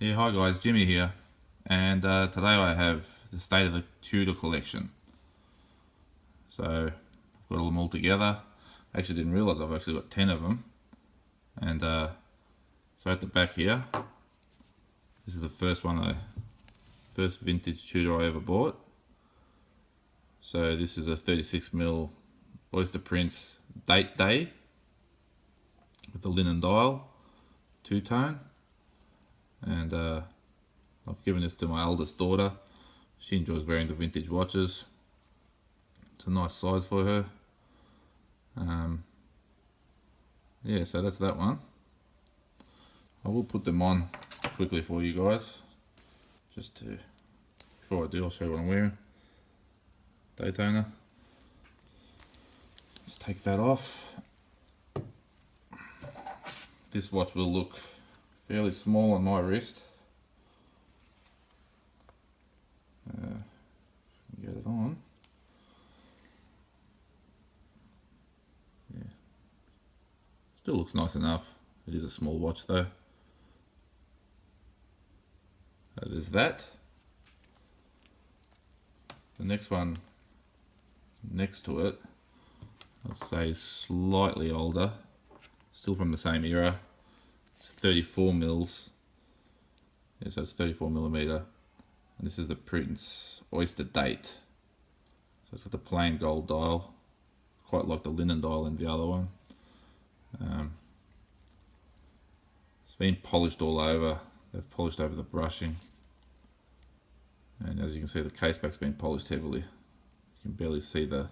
Yeah, hi guys, Jimmy here, and today I have the state of the Tudor collection. So I've got them all together. I actually didn't realise I've actually got 10 of them, and so at the back here, this is the first vintage Tudor I ever bought. So this is a 36mm Oyster Prince Date Day with the linen dial, two-tone, and I've given this to my eldest daughter. She enjoys wearing the vintage watches. It's a nice size for her. Yeah, so that's that one. I will put them on quickly for you guys. Before I do, I'll show you what I'm wearing. Daytona. Let's take that off. This watch will look fairly small on my wrist. Get it on. Yeah, still looks nice enough. It is a small watch though. So there's that. The next one next to it, I'll say slightly older, still from the same era. It's 34 mils. Yeah, so it's 34mm. And this is the Prince Oyster Date. So it's got the plain gold dial, quite like the linen dial in the other one. It's been polished all over. They've polished over the brushing. And as you can see, the case back's been polished heavily. You can barely see the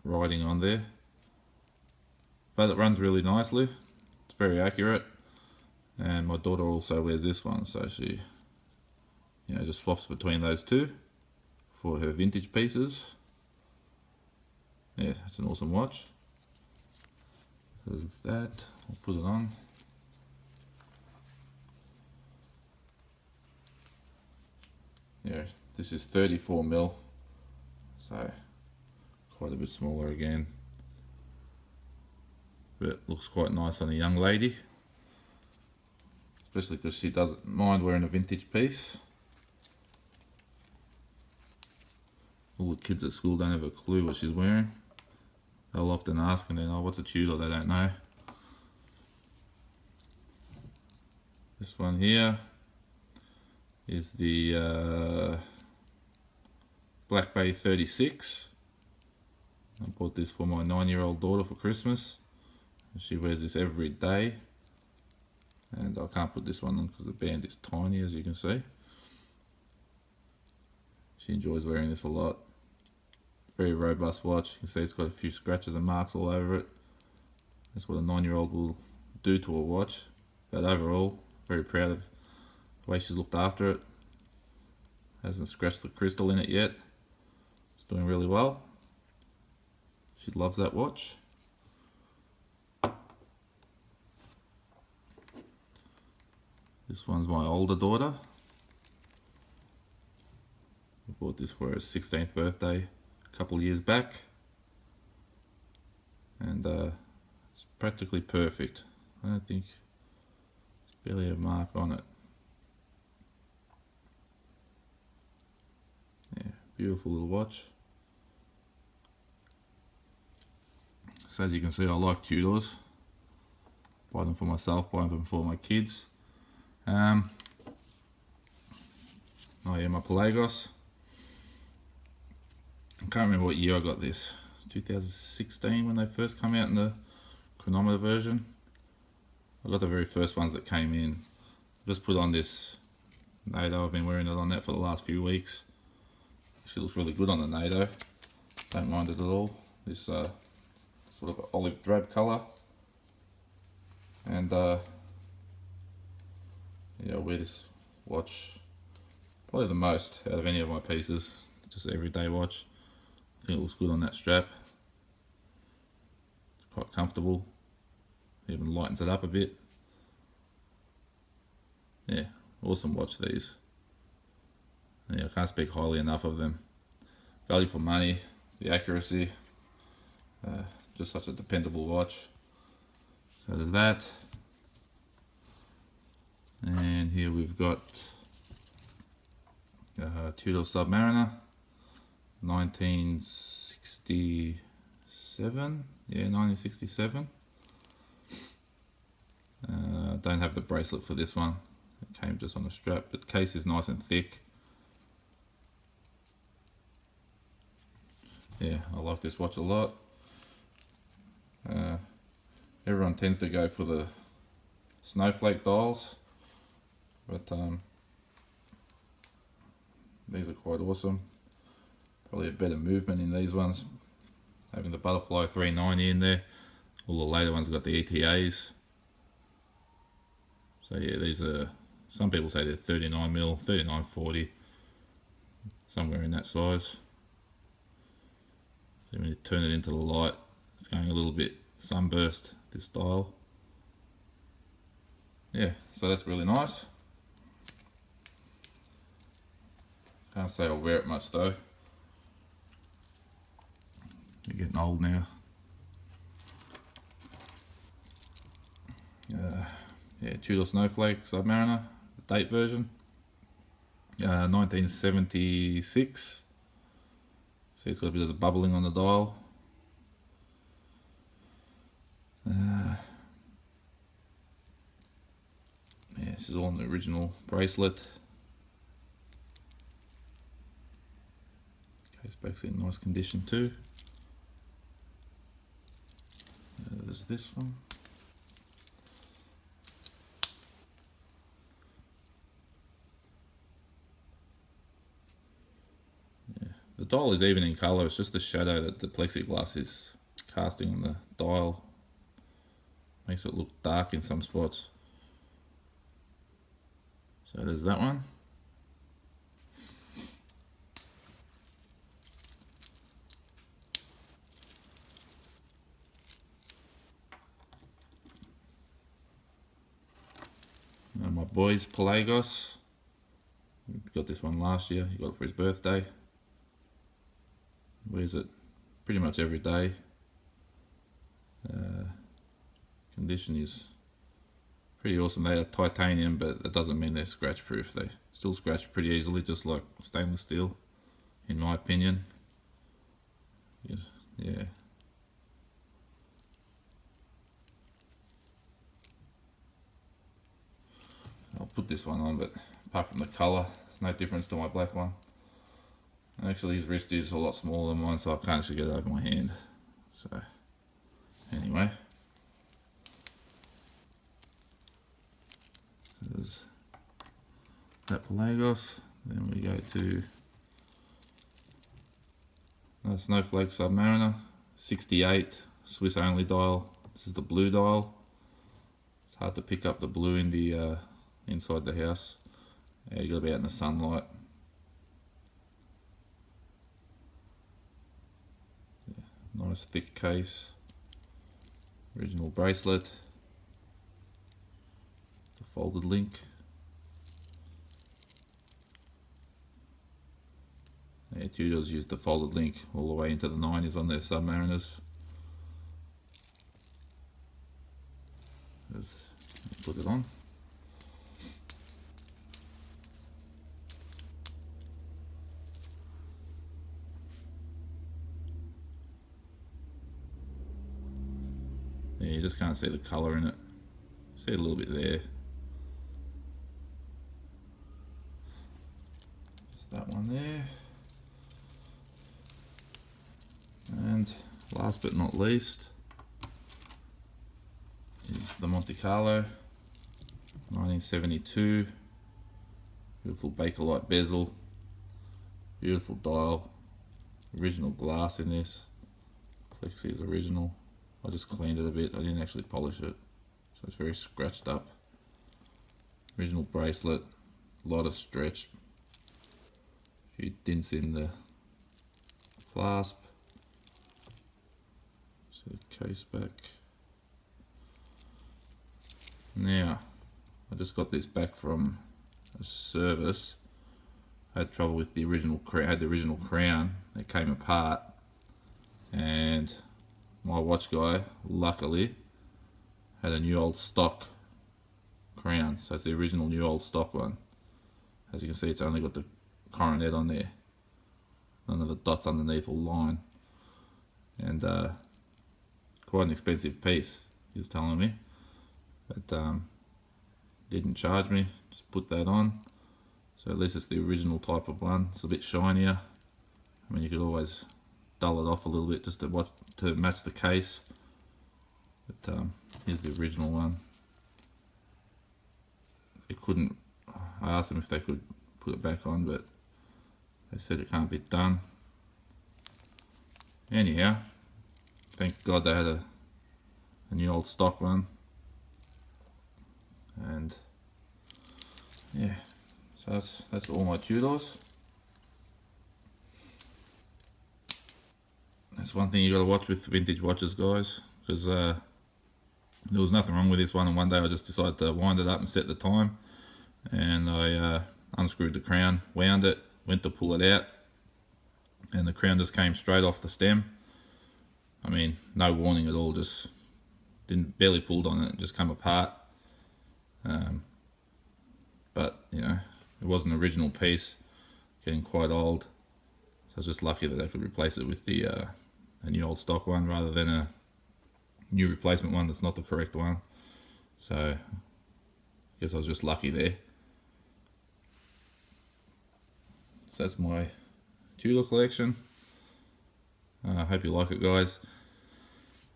writing on there. But it runs really nicely. It's very accurate. And my daughter also wears this one, so she just swaps between those two for her vintage pieces. Yeah, it's an awesome watch. There's that. I'll put it on. Yeah, this is 34mm, so quite a bit smaller again, but looks quite nice on a young lady, especially because she doesn't mind wearing a vintage piece. All the kids at school don't have a clue what she's wearing. They'll often ask and then, oh, what's a Tudor? They don't know. This one here is the Black Bay 36. I bought this for my 9-year-old daughter for Christmas. She wears this every day. And I can't put this one on because the band is tiny, as you can see. She enjoys wearing this a lot. Very robust watch. You can see it's got a few scratches and marks all over it. That's what a 9-year-old will do to a watch. But overall, very proud of the way she's looked after it. Hasn't scratched the crystal in it yet. It's doing really well. She loves that watch. This one's my older daughter. I bought this for her 16th birthday a couple of years back. And it's practically perfect. I don't think there's barely a mark on it. Yeah, beautiful little watch. So as you can see, I like Tudors. Buy them for myself, buy them for my kids. Oh yeah, my Pelagos. I can't remember what year I got this. 2016 when they first came out in the chronometer version. I got the very first ones that came in. Just put on this NATO. I've been wearing it on that for the last few weeks. She looks really good on the NATO. Don't mind it at all. This sort of olive drab colour. And yeah, I wear this watch probably the most out of any of my pieces. Just everyday watch. I think it looks good on that strap. It's quite comfortable. Even lightens it up a bit. Yeah, awesome watch these. Yeah, I can't speak highly enough of them. Value for money, the accuracy, just such a dependable watch. So there's that. And here we've got Tudor Submariner, 1967. Yeah, 1967. Don't have the bracelet for this one. It came just on the strap, but the case is nice and thick. Yeah, I like this watch a lot. Everyone tends to go for the Snowflake dials, but these are quite awesome. Probably a better movement in these ones, having the Butterfly 390 in there. All the later ones got the ETAs. So yeah, these are, some people say they're 39mm, 3940, somewhere in that size. So when you turn it into the light, it's going a little bit sunburst, this dial. Yeah, so that's really nice. Can't say I'll wear it much though. You're getting old now. Yeah, Tudor Snowflake Submariner, the date version. 1976. See, it's got a bit of the bubbling on the dial. Yeah, this is all in the original bracelet. Case back's in nice condition too. There's this one. Yeah, the dial is even in colour. It's just the shadow that the plexiglass is casting on the dial. Makes it look dark in some spots. So there's that one. And my boy's Pelagos. He got this one last year. He got it for his birthday. Wears it pretty much every day. Condition is pretty awesome. They are titanium, but that doesn't mean they're scratch proof. They still scratch pretty easily, just like stainless steel, in my opinion. Yeah. I'll put this one on, but apart from the colour, there's no difference to my black one. Actually, his wrist is a lot smaller than mine, so I can't actually get it over my hand. So, anyway. There's that Pelagos. Then we go to Snowflake Submariner, 68, Swiss only dial. This is the blue dial. It's hard to pick up the blue in the inside the house. Yeah, you got to be out in the sunlight. Yeah, nice thick case. Original bracelet. The folded link. Yeah, Tudor's used the folded link all the way into the 90s on their Submariners. Let's put it on. Yeah, you just can't see the colour in it. See it a little bit there. Just that one there. And last but not least is the Multicolor 1972. Beautiful Bakelite bezel. Beautiful dial. Original glass in this. Plexi is original. I just cleaned it a bit. I didn't actually polish it, so it's very scratched up. Original bracelet. A lot of stretch. A few dents in the clasp. The case back. Now, I just got this back from a service. I had trouble with the original crown. Had the original crown. It came apart, and my watch guy, luckily, had a new old stock crown. So it's the original new old stock one. As you can see, it's only got the coronet on there. None of the dots underneath or line. And quite an expensive piece, he was telling me. But didn't charge me, just put that on. So at least it's the original type of one. It's a bit shinier. I mean, you could always dull it off a little bit just to match the case. But here's the original one. They couldn't, I asked them if they could put it back on, but they said it can't be done. Anyhow, thank God they had a new old stock one. And yeah, so that's all my Tudors. That's one thing you got to watch with vintage watches, guys, because there was nothing wrong with this one, and one day I just decided to wind it up and set the time, and I unscrewed the crown, wound it, went to pull it out, and the crown just came straight off the stem. I mean, no warning at all, just barely pulled on it, just come apart. But you know, it was an original piece, getting quite old, so I was just lucky that they could replace it with the a new old stock one rather than a new replacement one that's not the correct one. So I guess I was just lucky there. So that's my Tudor collection. I hope you like it, guys.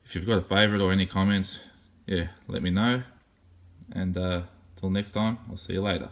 If you've got a favourite or any comments, yeah, let me know. And till next time, I'll see you later.